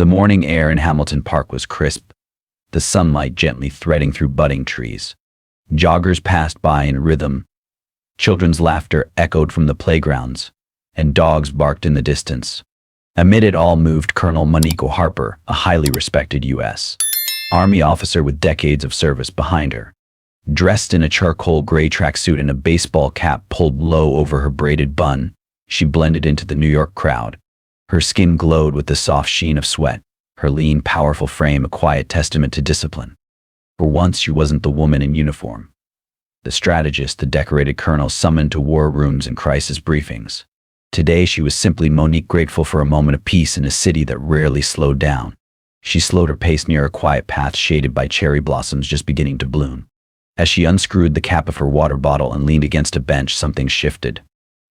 The morning air in Hamilton Park was crisp, the sunlight gently threading through budding trees. Joggers passed by in rhythm. Children's laughter echoed from the playgrounds, and dogs barked in the distance. Amid it all moved Colonel Monique Harper, a highly respected U.S. Army officer with decades of service behind her. Dressed in a charcoal gray tracksuit and a baseball cap pulled low over her braided bun, she blended into the New York crowd. Her skin glowed with the soft sheen of sweat, her lean, powerful frame a quiet testament to discipline. For once she wasn't the woman in uniform, the strategist the decorated colonel summoned to war rooms and crisis briefings. Today she was simply Monique, grateful for a moment of peace in a city that rarely slowed down. She slowed her pace near a quiet path shaded by cherry blossoms just beginning to bloom. As she unscrewed the cap of her water bottle and leaned against a bench, something shifted.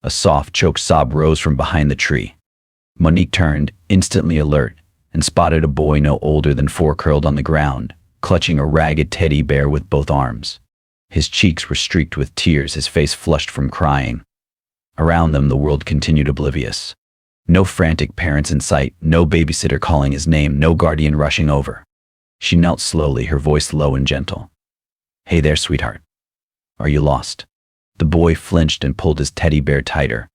A soft, choked sob rose from behind the tree. Monique turned, instantly alert, and spotted a boy no older than 4 curled on the ground, clutching a ragged teddy bear with both arms. His cheeks were streaked with tears, his face flushed from crying. Around them the world continued oblivious. No frantic parents in sight, no babysitter calling his name, no guardian rushing over. She knelt slowly, her voice low and gentle. "Hey there, sweetheart. Are you lost?" The boy flinched and pulled his teddy bear tighter.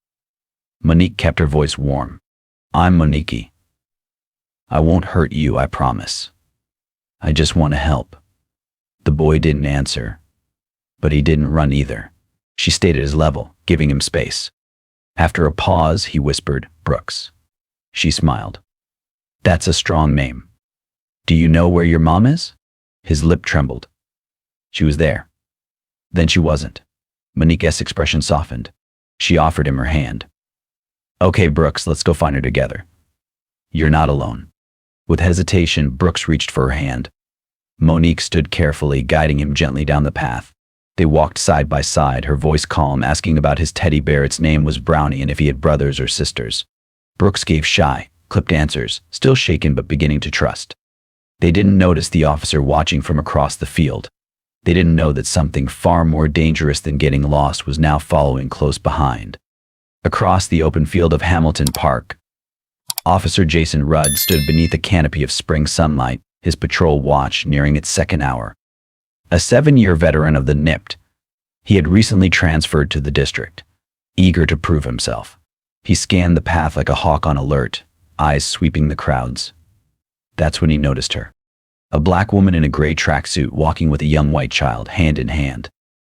Monique kept her voice warm. "I'm Monique. I won't hurt you, I promise. I just want to help." The boy didn't answer, but he didn't run either. She stayed at his level, giving him space. After a pause, he whispered, "Brooks." She smiled. "That's a strong name. Do you know where your mom is?" His lip trembled. She was there. Then she wasn't. Monique's expression softened. She offered him her hand. "Okay, Brooks, let's go find her together. You're not alone." With hesitation, Brooks reached for her hand. Monique stood carefully, guiding him gently down the path. They walked side by side, her voice calm, asking about his teddy bear. Its name was Brownie, and if he had brothers or sisters. Brooks gave shy, clipped answers, still shaken but beginning to trust. They didn't notice the officer watching from across the field. They didn't know that something far more dangerous than getting lost was now following close behind. Across the open field of Hamilton Park, Officer Jason Rudd stood beneath a canopy of spring sunlight, his patrol watch nearing its second hour. A 7-year veteran of the NIPT, he had recently transferred to the district, eager to prove himself. He scanned the path like a hawk on alert, eyes sweeping the crowds. That's when he noticed her. A black woman in a gray tracksuit walking with a young white child, hand in hand.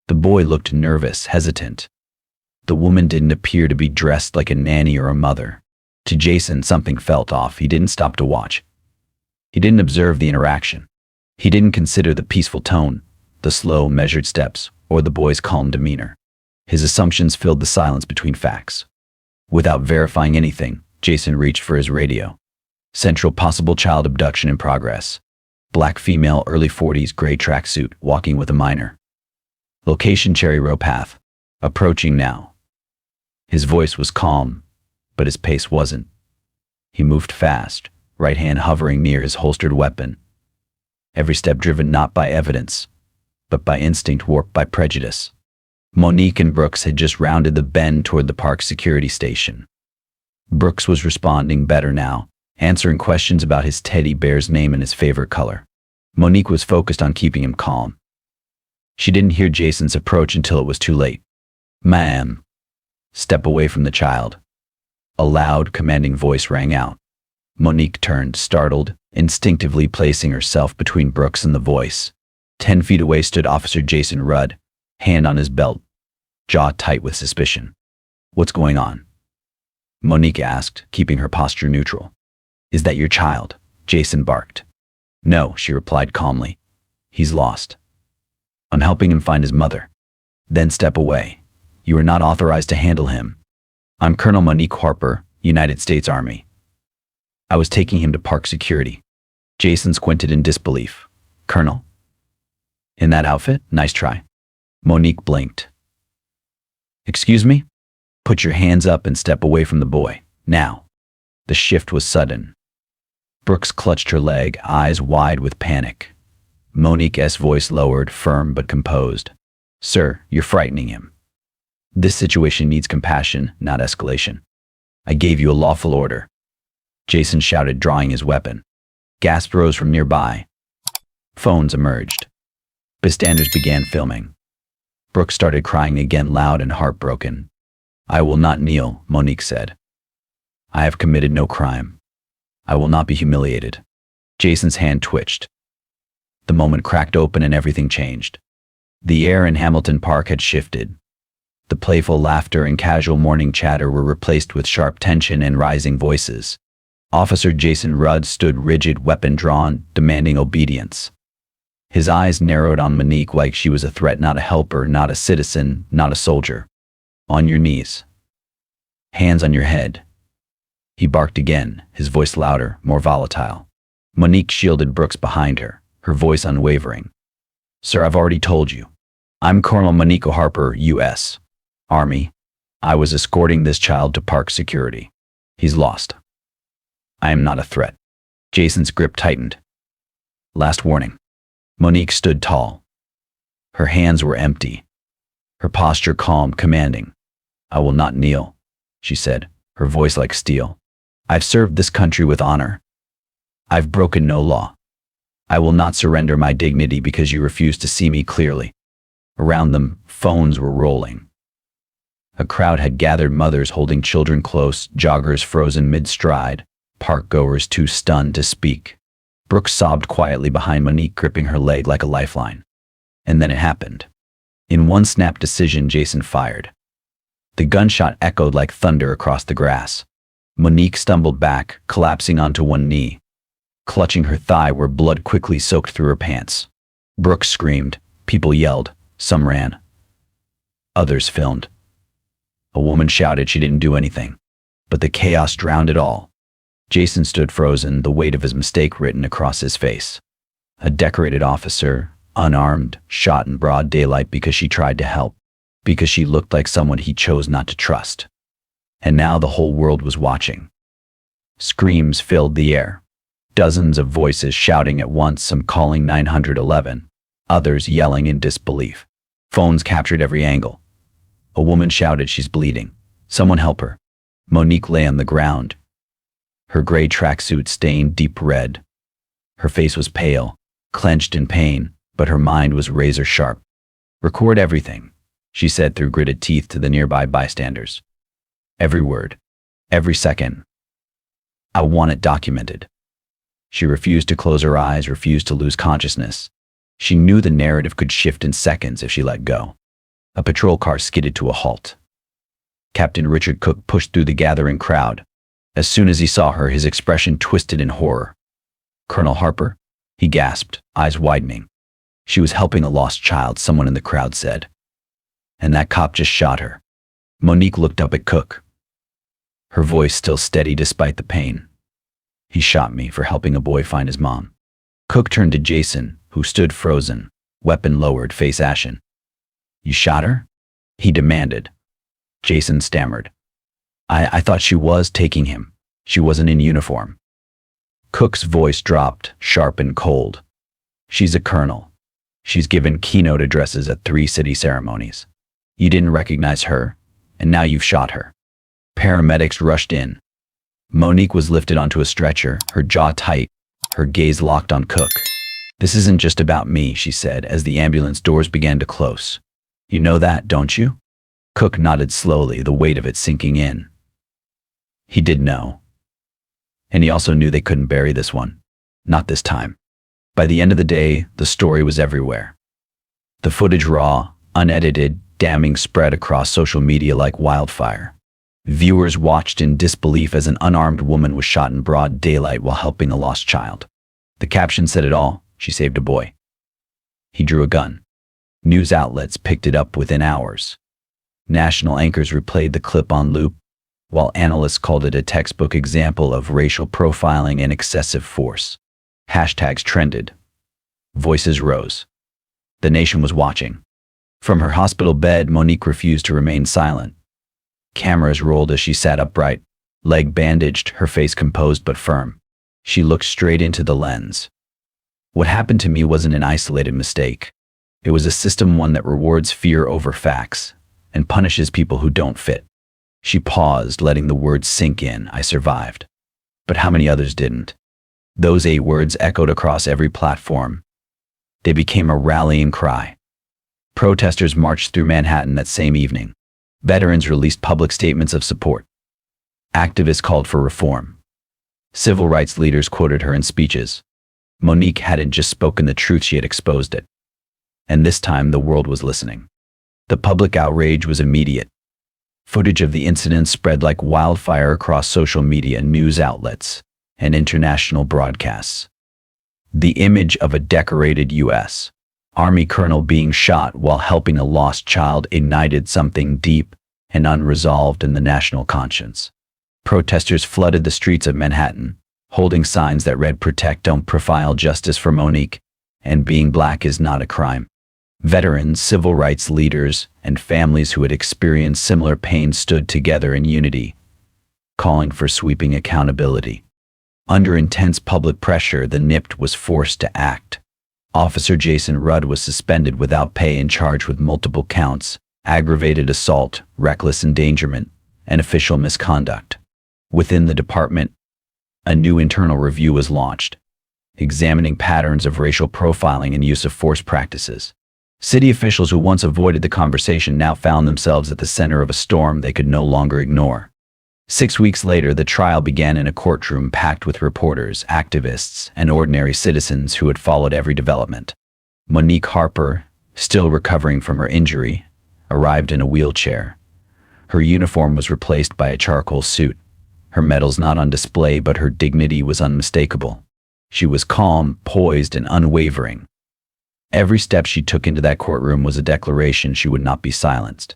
The boy looked nervous, hesitant. The woman didn't appear to be dressed like a nanny or a mother. To Jason, something felt off. He didn't stop to watch. He didn't observe the interaction. He didn't consider the peaceful tone, the slow, measured steps, or the boy's calm demeanor. His assumptions filled the silence between facts. Without verifying anything, Jason reached for his radio. Central possible child abduction in progress. Black female, early 40s, gray tracksuit, walking with a minor. Location Cherry Row Path. Approaching now. His voice was calm, but his pace wasn't. He moved fast, right hand hovering near his holstered weapon. Every step driven not by evidence, but by instinct warped by prejudice. Monique and Brooks had just rounded the bend toward the park security station. Brooks was responding better now, answering questions about his teddy bear's name and his favorite color. Monique was focused on keeping him calm. She didn't hear Jason's approach until it was too late. "Ma'am, step away from the child." A loud, commanding voice rang out. Monique turned, startled, instinctively placing herself between Brooks and the voice. 10 feet away stood Officer Jason Rudd, hand on his belt, jaw tight with suspicion. "What's going on?" Monique asked, keeping her posture neutral. "Is that your child?" Jason barked. "No," she replied calmly. "He's lost. I'm helping him find his mother." "Then step away. You are not authorized to handle him. I'm Colonel Monique Harper, United States Army. I was taking him to park security." Jason squinted in disbelief. "Colonel? In that outfit? Nice try." Monique blinked. "Excuse me? Put your hands up and step away from the boy, now." The shift was sudden. Brooks clutched her leg, eyes wide with panic. Monique's voice lowered, firm but composed. "Sir, you're frightening him. This situation needs compassion, not escalation. I gave you a lawful order." Jason shouted, drawing his weapon. Gasps rose from nearby. Phones emerged. Bystanders began filming. Brooke started crying again, loud and heartbroken. "I will not kneel," Monique said. "I have committed no crime. I will not be humiliated." Jason's hand twitched. The moment cracked open and everything changed. The air in Hamilton Park had shifted. The playful laughter and casual morning chatter were replaced with sharp tension and rising voices. Officer Jason Rudd stood rigid, weapon drawn, demanding obedience. His eyes narrowed on Monique like she was a threat, not a helper, not a citizen, not a soldier. "On your knees. Hands on your head." He barked again, his voice louder, more volatile. Monique shielded Brooks behind her, her voice unwavering. "Sir, I've already told you. I'm Colonel Monique Harper, U.S. Army. I was escorting this child to park security. He's lost. I am not a threat." Jason's grip tightened. "Last warning." Monique stood tall. Her hands were empty, her posture calm, commanding. "I will not kneel," she said, her voice like steel. "I've served this country with honor. I've broken no law. I will not surrender my dignity because you refuse to see me clearly." Around them, phones were rolling. A crowd had gathered, mothers holding children close, joggers frozen mid-stride, park-goers too stunned to speak. Brooks sobbed quietly behind Monique, gripping her leg like a lifeline. And then it happened. In one snap decision, Jason fired. The gunshot echoed like thunder across the grass. Monique stumbled back, collapsing onto one knee, clutching her thigh where blood quickly soaked through her pants. Brooks screamed. People yelled. Some ran. Others filmed. A woman shouted she didn't do anything, but the chaos drowned it all. Jason stood frozen, the weight of his mistake written across his face. A decorated officer, unarmed, shot in broad daylight because she tried to help, because she looked like someone he chose not to trust. And now the whole world was watching. Screams filled the air. Dozens of voices shouting at once, some calling 911, others yelling in disbelief. Phones captured every angle. A woman shouted, "She's bleeding. Someone help her." Monique lay on the ground, her gray tracksuit stained deep red. Her face was pale, clenched in pain, but her mind was razor sharp. "Record everything," she said through gritted teeth to the nearby bystanders. "Every word, every second. I want it documented." She refused to close her eyes, refused to lose consciousness. She knew the narrative could shift in seconds if she let go. A patrol car skidded to a halt. Captain Richard Cook pushed through the gathering crowd. As soon as he saw her, his expression twisted in horror. "Colonel Harper?" he gasped, eyes widening. "She was helping a lost child," someone in the crowd said. "And that cop just shot her." Monique looked up at Cook, her voice still steady despite the pain. "He shot me for helping a boy find his mom." Cook turned to Jason, who stood frozen, weapon lowered, face ashen. "You shot her?" he demanded. Jason stammered. I thought she was taking him. She wasn't in uniform." Cook's voice dropped, sharp and cold. "She's a colonel. She's given keynote addresses at 3 city ceremonies. You didn't recognize her, and now you've shot her." Paramedics rushed in. Monique was lifted onto a stretcher, her jaw tight, her gaze locked on Cook. "This isn't just about me," she said as the ambulance doors began to close. "You know that, don't you?" Cook nodded slowly, the weight of it sinking in. He did know. And he also knew they couldn't bury this one. Not this time. By the end of the day, the story was everywhere. The footage, raw, unedited, damning, spread across social media like wildfire. Viewers watched in disbelief as an unarmed woman was shot in broad daylight while helping a lost child. The caption said it all: "She saved a boy. He drew a gun." News outlets picked it up within hours. National anchors replayed the clip on loop, while analysts called it a textbook example of racial profiling and excessive force. Hashtags trended. Voices rose. The nation was watching. From her hospital bed, Monique refused to remain silent. Cameras rolled as she sat upright, leg bandaged, her face composed but firm. She looked straight into the lens. "What happened to me wasn't an isolated mistake. It was a system, one that rewards fear over facts and punishes people who don't fit." She paused, letting the words sink in. "I survived. But how many others didn't? Those 8 words echoed across every platform. They became a rallying cry. Protesters marched through Manhattan that same evening. Veterans released public statements of support. Activists called for reform. Civil rights leaders quoted her in speeches. Monique hadn't just spoken the truth, she had exposed it. And this time the world was listening. The public outrage was immediate. Footage of the incident spread like wildfire across social media, news outlets, and international broadcasts. The image of a decorated U.S. Army colonel being shot while helping a lost child ignited something deep and unresolved in the national conscience. Protesters flooded the streets of Manhattan, holding signs that read "Protect, don't profile, justice for Monique," and "Being black is not a crime." Veterans, civil rights leaders, and families who had experienced similar pain stood together in unity, calling for sweeping accountability. Under intense public pressure, the NIPT was forced to act. Officer Jason Rudd was suspended without pay and charged with multiple counts: aggravated assault, reckless endangerment, and official misconduct. Within the department, a new internal review was launched, examining patterns of racial profiling and use of force practices. City officials who once avoided the conversation now found themselves at the center of a storm they could no longer ignore. 6 weeks later, the trial began in a courtroom packed with reporters, activists, and ordinary citizens who had followed every development. Monique Harper, still recovering from her injury, arrived in a wheelchair. Her uniform was replaced by a charcoal suit. Her medals not on display, but her dignity was unmistakable. She was calm, poised, and unwavering. Every step she took into that courtroom was a declaration she would not be silenced.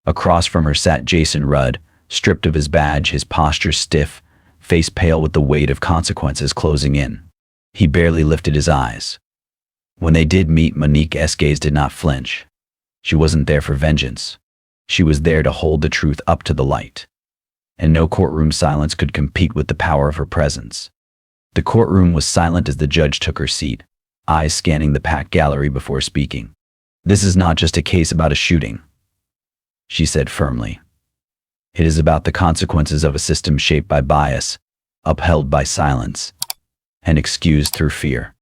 Across from her sat Jason Rudd, stripped of his badge, his posture stiff, face pale with the weight of consequences closing in. He barely lifted his eyes. When they did meet, Monique's gaze did not flinch. She wasn't there for vengeance. She was there to hold the truth up to the light. And no courtroom silence could compete with the power of her presence. The courtroom was silent as the judge took her seat, eyes scanning the packed gallery before speaking. "This is not just a case about a shooting," she said firmly. "It is about the consequences of a system shaped by bias, upheld by silence, and excused through fear."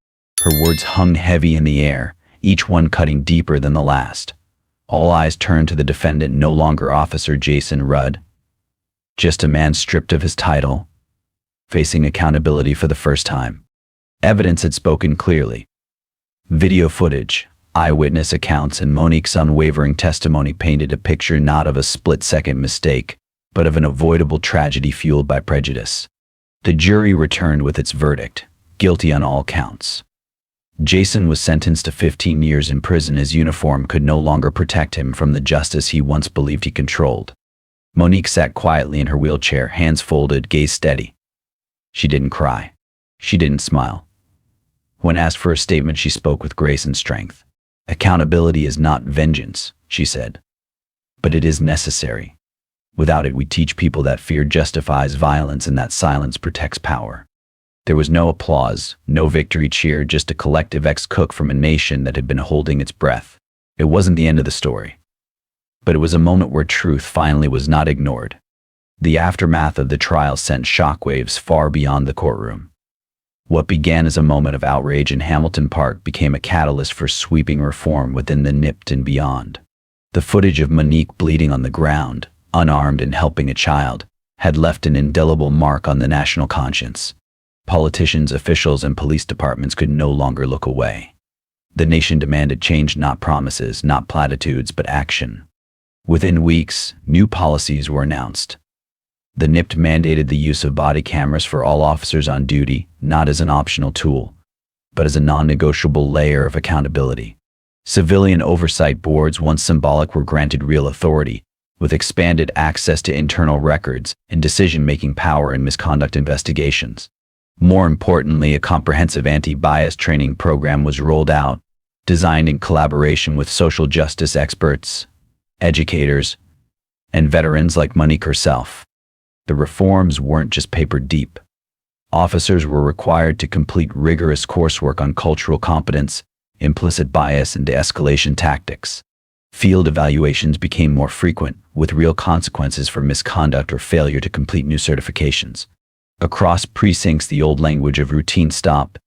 Her words hung heavy in the air, each one cutting deeper than the last. All eyes turned to the defendant, no longer Officer Jason Rudd, just a man stripped of his title, facing accountability for the first time. Evidence had spoken clearly. Video footage, eyewitness accounts, and Monique's unwavering testimony painted a picture not of a split-second mistake, but of an avoidable tragedy fueled by prejudice. The jury returned with its verdict, guilty on all counts. Jason was sentenced to 15 years in prison. His uniform could no longer protect him from the justice he once believed he controlled. Monique sat quietly in her wheelchair, hands folded, gaze steady. She didn't cry. She didn't smile. When asked for a statement, she spoke with grace and strength. "Accountability is not vengeance," she said, "but it is necessary. Without it, we teach people that fear justifies violence and that silence protects power." There was no applause, no victory cheer, just a collective ex-cook from a nation that had been holding its breath. It wasn't the end of the story, but it was a moment where truth finally was not ignored. The aftermath of the trial sent shockwaves far beyond the courtroom. What began as a moment of outrage in Hamilton Park became a catalyst for sweeping reform within the NIPT and beyond. The footage of Monique bleeding on the ground, unarmed and helping a child, had left an indelible mark on the national conscience. Politicians, officials, and police departments could no longer look away. The nation demanded change, not promises, not platitudes, but action. Within weeks, new policies were announced. The NIPT mandated the use of body cameras for all officers on duty, not as an optional tool, but as a non-negotiable layer of accountability. Civilian oversight boards, once symbolic, were granted real authority, with expanded access to internal records and decision-making power in misconduct investigations. More importantly, a comprehensive anti-bias training program was rolled out, designed in collaboration with social justice experts, educators, and veterans like Monique herself. The reforms weren't just paper deep. Officers were required to complete rigorous coursework on cultural competence, implicit bias, and de-escalation tactics. Field evaluations became more frequent, with real consequences for misconduct or failure to complete new certifications. Across precincts, the old language of routine stopped,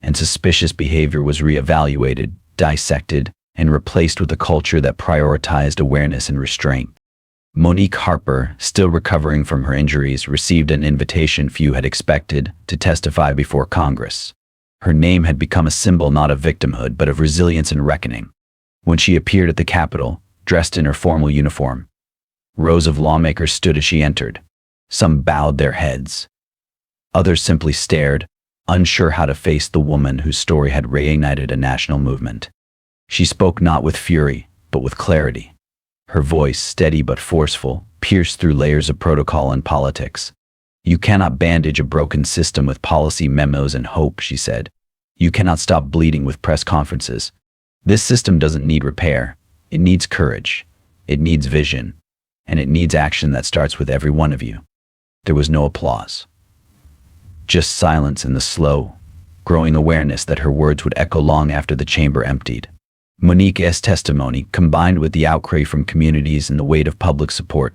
and suspicious behavior was reevaluated, dissected, and replaced with a culture that prioritized awareness and restraint. Monique Harper, still recovering from her injuries, received an invitation few had expected to testify before Congress. Her name had become a symbol not of victimhood but of resilience and reckoning. When she appeared at the Capitol, dressed in her formal uniform, rows of lawmakers stood as she entered. Some bowed their heads. Others simply stared, unsure how to face the woman whose story had reignited a national movement. She spoke not with fury, but with clarity. Her voice, steady but forceful, pierced through layers of protocol and politics. "You cannot bandage a broken system with policy memos and hope," she said. "You cannot stop bleeding with press conferences. This system doesn't need repair. It needs courage. It needs vision. And it needs action that starts with every one of you." There was no applause. Just silence and the slow, growing awareness that her words would echo long after the chamber emptied. Monique's testimony, combined with the outcry from communities and the weight of public support,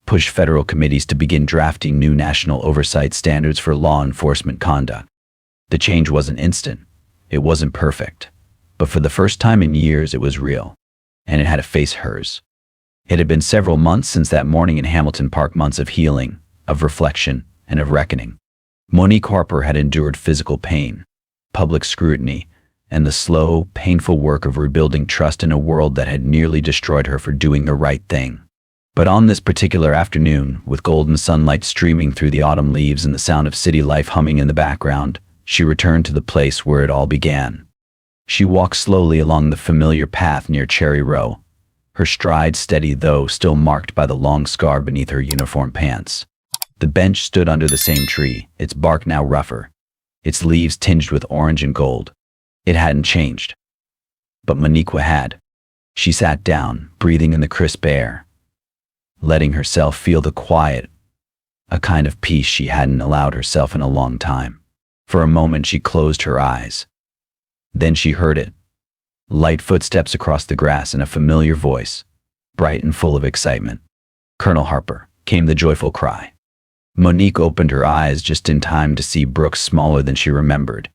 pushed federal committees to begin drafting new national oversight standards for law enforcement conduct. The change wasn't instant. It wasn't perfect. But for the first time in years, it was real. And it had a face hers. It had been several months since that morning in Hamilton Park, months of healing, of reflection, and of reckoning. Monique Harper had endured physical pain, public scrutiny, and the slow, painful work of rebuilding trust in a world that had nearly destroyed her for doing the right thing. But on this particular afternoon, with golden sunlight streaming through the autumn leaves and the sound of city life humming in the background, she returned to the place where it all began. She walked slowly along the familiar path near Cherry Row, her stride steady though still marked by the long scar beneath her uniform pants. The bench stood under the same tree, its bark now rougher, its leaves tinged with orange and gold. It hadn't changed. But Monique had. She sat down, breathing in the crisp air, letting herself feel the quiet, a kind of peace she hadn't allowed herself in a long time. For a moment she closed her eyes. Then she heard it. Light footsteps across the grass and a familiar voice, bright and full of excitement. "Colonel Harper," came the joyful cry. Monique opened her eyes just in time to see Brooks, smaller than she remembered,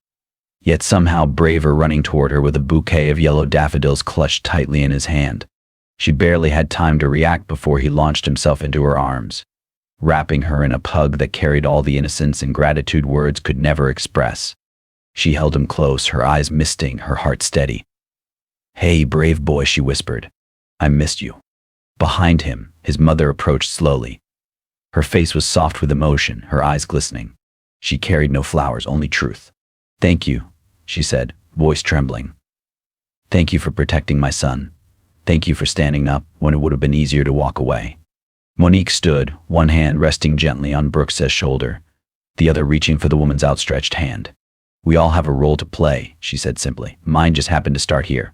yet somehow braver, running toward her with a bouquet of yellow daffodils clutched tightly in his hand. She barely had time to react before he launched himself into her arms, wrapping her in a hug that carried all the innocence and gratitude words could never express. She held him close, her eyes misting, her heart steady. "Hey, brave boy," she whispered. "I missed you." Behind him, his mother approached slowly. Her face was soft with emotion, her eyes glistening. She carried no flowers, only truth. "Thank you," she said, voice trembling. "Thank you for protecting my son. Thank you for standing up when it would have been easier to walk away." Monique stood, one hand resting gently on Brooks's shoulder, the other reaching for the woman's outstretched hand. "We all have a role to play," she said simply. "Mine just happened to start here."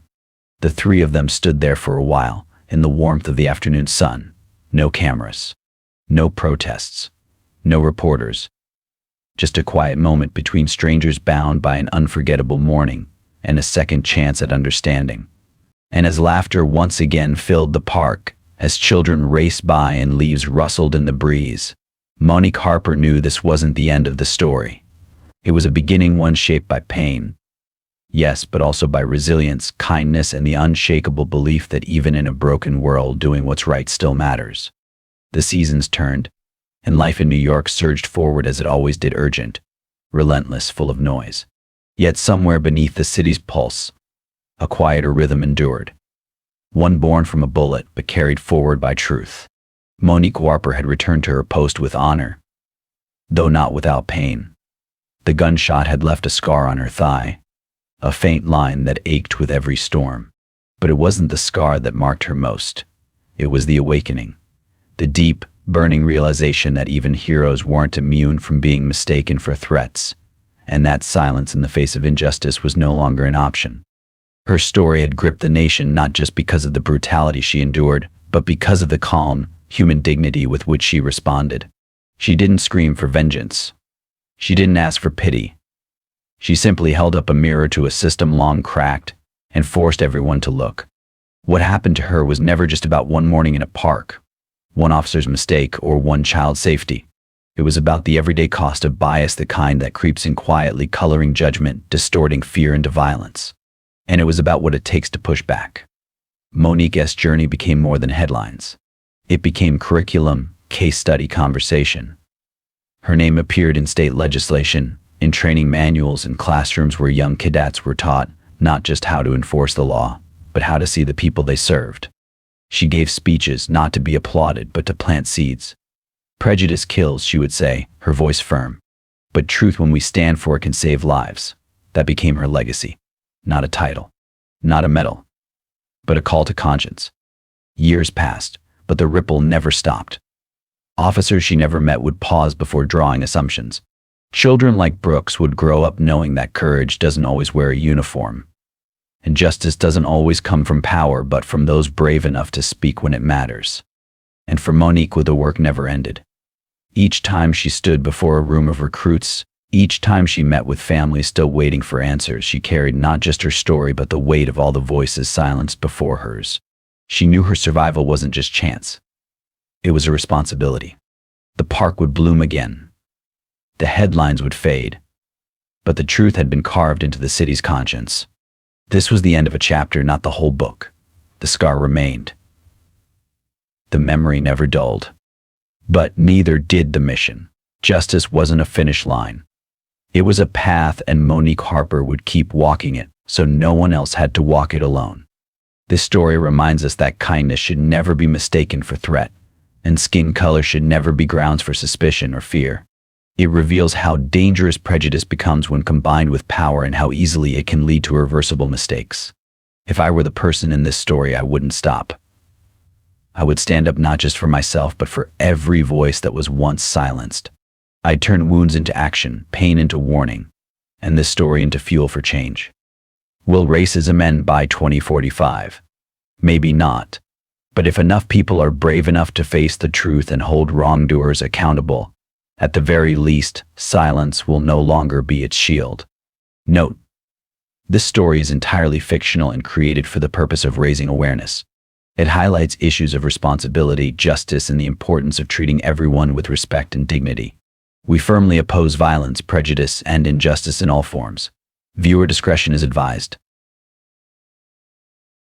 The three of them stood there for a while, in the warmth of the afternoon sun. No cameras. No protests. No reporters. Just a quiet moment between strangers bound by an unforgettable morning and a second chance at understanding. And as laughter once again filled the park, as children raced by and leaves rustled in the breeze, Monique Harper knew this wasn't the end of the story. It was a beginning, one shaped by pain. Yes, but also by resilience, kindness, and the unshakable belief that even in a broken world, doing what's right still matters. The seasons turned, and life in New York surged forward as it always did, urgent, relentless, full of noise. Yet somewhere beneath the city's pulse, a quieter rhythm endured. One born from a bullet, but carried forward by truth. Monique Harper had returned to her post with honor, though not without pain. The gunshot had left a scar on her thigh, a faint line that ached with every storm. But it wasn't the scar that marked her most. It was the awakening. The deep, burning realization that even heroes weren't immune from being mistaken for threats, and that silence in the face of injustice was no longer an option. Her story had gripped the nation not just because of the brutality she endured, but because of the calm, human dignity with which she responded. She didn't scream for vengeance. She didn't ask for pity. She simply held up a mirror to a system long cracked and forced everyone to look. What happened to her was never just about one morning in a park, one officer's mistake, or one child's safety. It was about the everyday cost of bias, the kind that creeps in quietly, coloring judgment, distorting fear into violence. And it was about what it takes to push back. Monique's journey became more than headlines. It became curriculum, case study, conversation. Her name appeared in state legislation, in training manuals, in classrooms where young cadets were taught not just how to enforce the law, but how to see the people they served. She gave speeches not to be applauded, but to plant seeds. Prejudice kills, she would say, her voice firm. But truth, when we stand for it, can save lives. That became her legacy. Not a title, not a medal, but a call to conscience. Years passed, but the ripple never stopped. Officers she never met would pause before drawing assumptions. Children like Brooks would grow up knowing that courage doesn't always wear a uniform. And justice doesn't always come from power, but from those brave enough to speak when it matters. And for Monique, the work never ended. Each time she stood before a room of recruits, each time she met with families still waiting for answers, she carried not just her story, but the weight of all the voices silenced before hers. She knew her survival wasn't just chance. It was a responsibility. The park would bloom again. The headlines would fade. But the truth had been carved into the city's conscience. This was the end of a chapter, not the whole book. The scar remained. The memory never dulled. But neither did the mission. Justice wasn't a finish line. It was a path, and Monique Harper would keep walking it, so no one else had to walk it alone. This story reminds us that kindness should never be mistaken for threat, and skin color should never be grounds for suspicion or fear. It reveals how dangerous prejudice becomes when combined with power, and how easily it can lead to irreversible mistakes. If I were the person in this story, I wouldn't stop. I would stand up, not just for myself, but for every voice that was once silenced. I'd turn wounds into action, pain into warning, and this story into fuel for change. Will racism end by 2045? Maybe not. But if enough people are brave enough to face the truth and hold wrongdoers accountable, at the very least, silence will no longer be its shield. Note: this story is entirely fictional and created for the purpose of raising awareness. It highlights issues of responsibility, justice, and the importance of treating everyone with respect and dignity. We firmly oppose violence, prejudice, and injustice in all forms. Viewer discretion is advised.